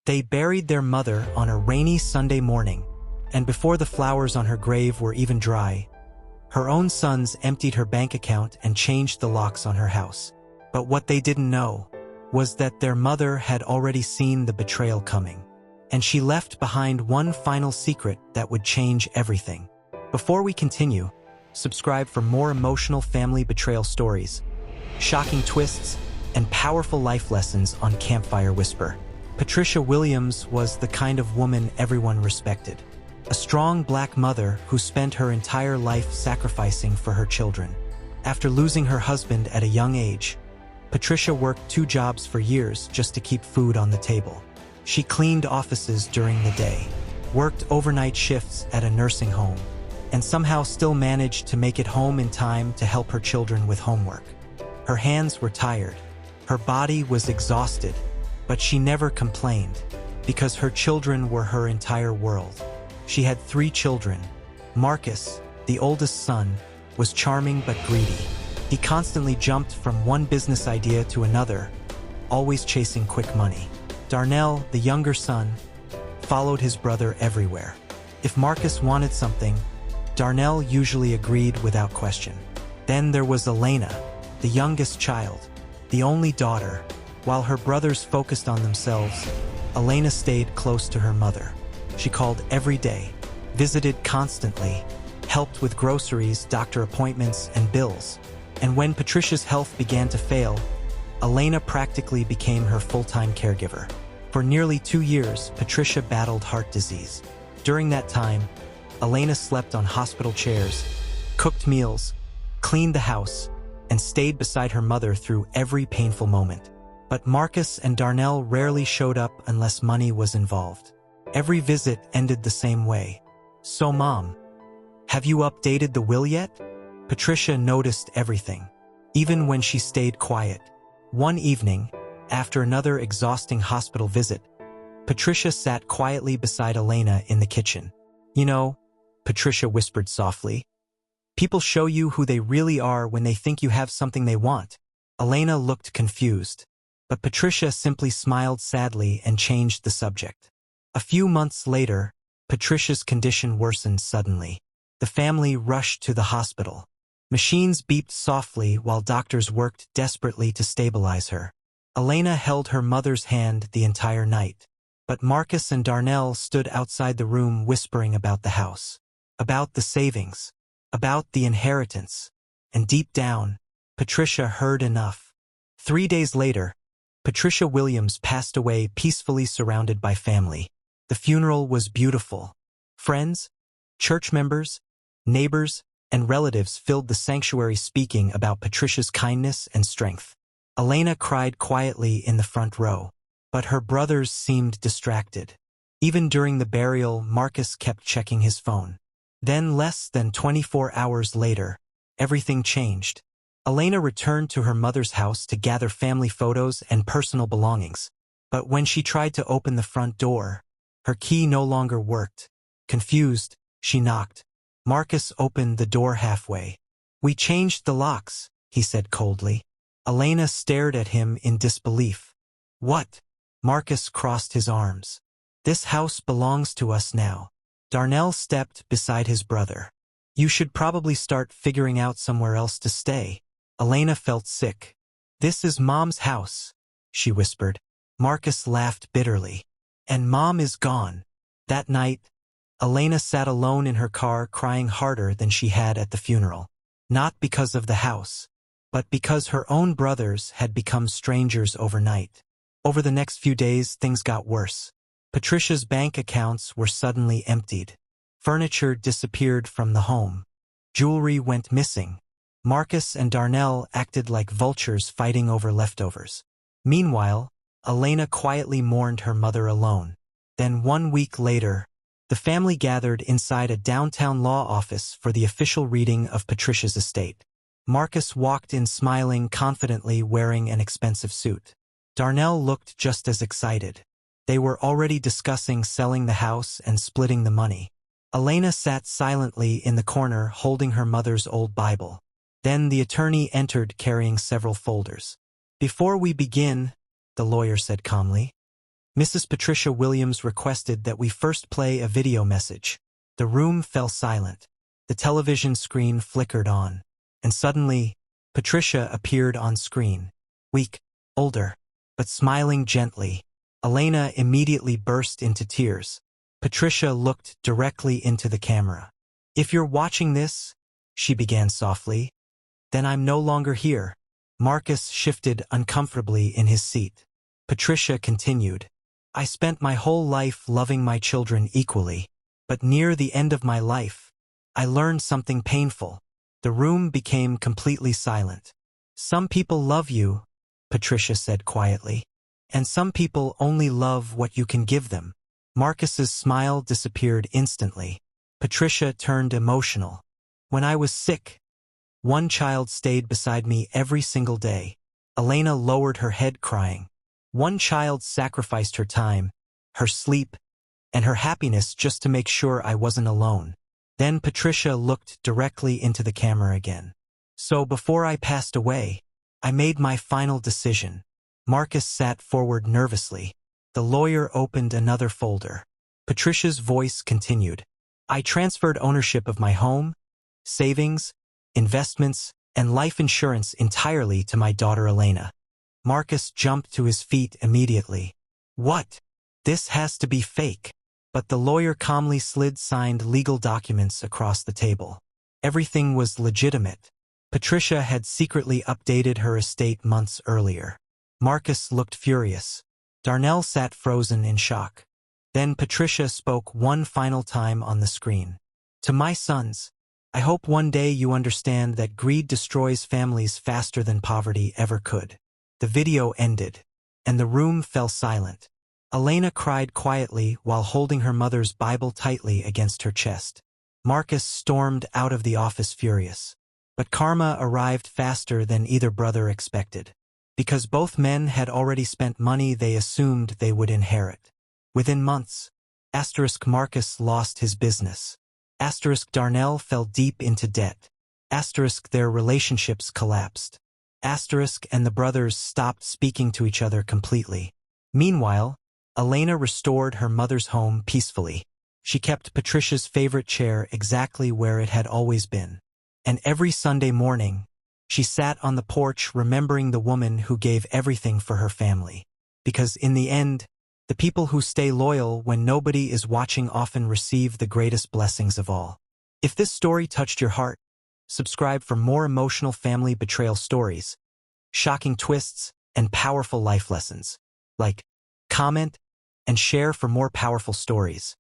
They buried their mother on a rainy Sunday morning, and before the flowers on her grave were even dry, her own sons emptied her bank account and changed the locks on her house. But what they didn't know was that their mother had already seen the betrayal coming, and she left behind one final secret that would change everything. Before we continue, subscribe for more emotional family betrayal stories, shocking twists, and powerful life lessons on Campfire Whisper. Patricia Williams was the kind of woman everyone respected. A strong black mother who spent her entire life sacrificing for her children. After losing her husband at a young age, Patricia worked 2 jobs for years just to keep food on the table. She cleaned offices during the day, worked overnight shifts at a nursing home, and somehow still managed to make it home in time to help her children with homework. Her hands were tired, her body was exhausted, but she never complained, because her children were her entire world. She had 3 children. Marcus, the oldest son, was charming but greedy. He constantly jumped from one business idea to another, always chasing quick money. Darnell, the younger son, followed his brother everywhere. If Marcus wanted something, Darnell usually agreed without question. Then there was Elena, the youngest child, the only daughter. While her brothers focused on themselves, Elena stayed close to her mother. She called every day, visited constantly, helped with groceries, doctor appointments, and bills. And when Patricia's health began to fail, Elena practically became her full-time caregiver. For nearly 2 years, Patricia battled heart disease. During that time, Elena slept on hospital chairs, cooked meals, cleaned the house, and stayed beside her mother through every painful moment. But Marcus and Darnell rarely showed up unless money was involved. Every visit ended the same way. "So, Mom, have you updated the will yet?" Patricia noticed everything, even when she stayed quiet. One evening, after another exhausting hospital visit, Patricia sat quietly beside Elena in the kitchen. "You know," Patricia whispered softly, "people show you who they really are when they think you have something they want." Elena looked confused, but Patricia simply smiled sadly and changed the subject. A few months later, Patricia's condition worsened suddenly. The family rushed to the hospital. Machines beeped softly while doctors worked desperately to stabilize her. Elena held her mother's hand the entire night, but Marcus and Darnell stood outside the room whispering about the house, about the savings, about the inheritance, and deep down, Patricia heard enough. 3 days later, Patricia Williams passed away peacefully surrounded by family. The funeral was beautiful. Friends, church members, neighbors, and relatives filled the sanctuary speaking about Patricia's kindness and strength. Elena cried quietly in the front row, but her brothers seemed distracted. Even during the burial, Marcus kept checking his phone. Then, less than 24 hours later, everything changed. Elena returned to her mother's house to gather family photos and personal belongings. But when she tried to open the front door, her key no longer worked. Confused, she knocked. Marcus opened the door halfway. "We changed the locks," he said coldly. Elena stared at him in disbelief. "What?" Marcus crossed his arms. "This house belongs to us now." Darnell stepped beside his brother. "You should probably start figuring out somewhere else to stay." Elena felt sick. "This is Mom's house," she whispered. Marcus laughed bitterly. "And Mom is gone." That night, Elena sat alone in her car crying harder than she had at the funeral. Not because of the house, but because her own brothers had become strangers overnight. Over the next few days, things got worse. Patricia's bank accounts were suddenly emptied. Furniture disappeared from the home. Jewelry went missing. Marcus and Darnell acted like vultures fighting over leftovers. Meanwhile, Elena quietly mourned her mother alone. Then 1 week later, the family gathered inside a downtown law office for the official reading of Patricia's estate. Marcus walked in smiling confidently, wearing an expensive suit. Darnell looked just as excited. They were already discussing selling the house and splitting the money. Elena sat silently in the corner holding her mother's old Bible. Then the attorney entered carrying several folders. "Before we begin," the lawyer said calmly, Mrs. Patricia Williams requested that we first play a video message. The room fell silent. The television screen flickered on. And suddenly, Patricia appeared on screen. Weak, older, but smiling gently. Elena immediately burst into tears. Patricia looked directly into the camera. "If you're watching this," she began softly, "then I'm no longer here." Marcus shifted uncomfortably in his seat. Patricia continued, "I spent my whole life loving my children equally, but near the end of my life, I learned something painful." The room became completely silent. "Some people love you," Patricia said quietly, "and some people only love what you can give them." Marcus's smile disappeared instantly. Patricia turned emotional. "When I was sick, one child stayed beside me every single day." Elena lowered her head crying. "One child sacrificed her time, her sleep, and her happiness just to make sure I wasn't alone." Then Patricia looked directly into the camera again. "So before I passed away, I made my final decision." Marcus sat forward nervously. The lawyer opened another folder. Patricia's voice continued. "I transferred ownership of my home, savings, investments, and life insurance entirely to my daughter Elena." Marcus jumped to his feet immediately. "What? This has to be fake." But the lawyer calmly slid signed legal documents across the table. Everything was legitimate. Patricia had secretly updated her estate months earlier. Marcus looked furious. Darnell sat frozen in shock. Then Patricia spoke one final time on the screen. "To my sons, I hope one day you understand that greed destroys families faster than poverty ever could." The video ended, and the room fell silent. Elena cried quietly while holding her mother's Bible tightly against her chest. Marcus stormed out of the office furious. But karma arrived faster than either brother expected. Because both men had already spent money they assumed they would inherit. Within months, Marcus lost his business. Darnell fell deep into debt. Their relationships collapsed. And the brothers stopped speaking to each other completely. Meanwhile, Elena restored her mother's home peacefully. She kept Patricia's favorite chair exactly where it had always been. And every Sunday morning, she sat on the porch remembering the woman who gave everything for her family. Because in the end, the people who stay loyal when nobody is watching often receive the greatest blessings of all. If this story touched your heart, subscribe for more emotional family betrayal stories, shocking twists, and powerful life lessons. Like, comment, and share for more powerful stories.